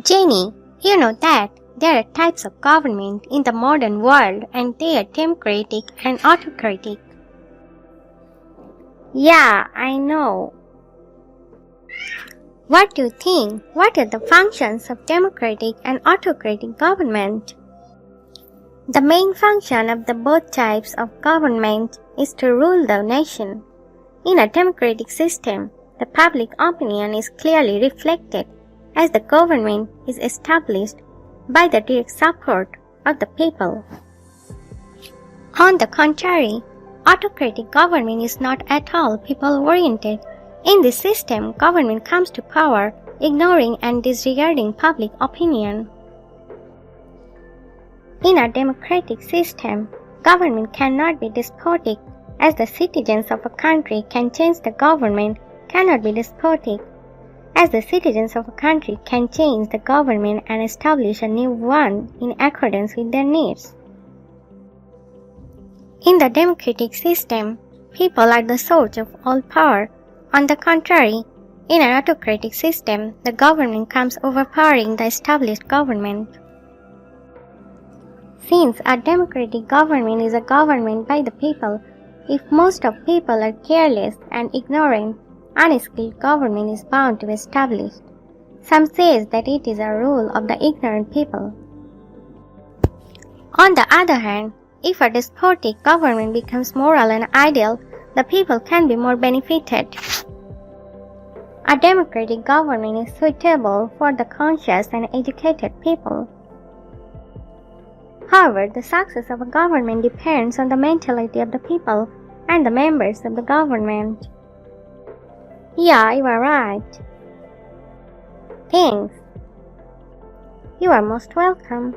Jenny, you know that there are types of government in the modern world and they are democratic and autocratic. Yeah, I know. What do you think? What are the functions of democratic and autocratic government? The main function of the both types of government is to rule the nation. In a democratic system, the public opinion is clearly reflected as the government is established by the direct support of the people. On the contrary, autocratic government is not at all people-oriented. In this system, government comes to power ignoring and disregarding public opinion. In a democratic system, government cannot be despotic, as the citizens of a country can change the government cannot be despotic, as the citizens of a country can change the government and establish a new one in accordance with their needs. In the democratic system, people are the source of all power. On the contrary, in an autocratic system, the government comes overpowering the established government. Since a democratic government is a government by the people, if most of people are careless and ignorant, unskilled government is bound to be established. Some says that it is a rule of the ignorant people. On the other hand, if a despotic government becomes moral and ideal, the people can be more benefited. A democratic government is suitable for the conscious and educated people. However, the success of a government depends on the mentality of the people and the members of the government. Yeah, you are right. Thanks. You are most welcome.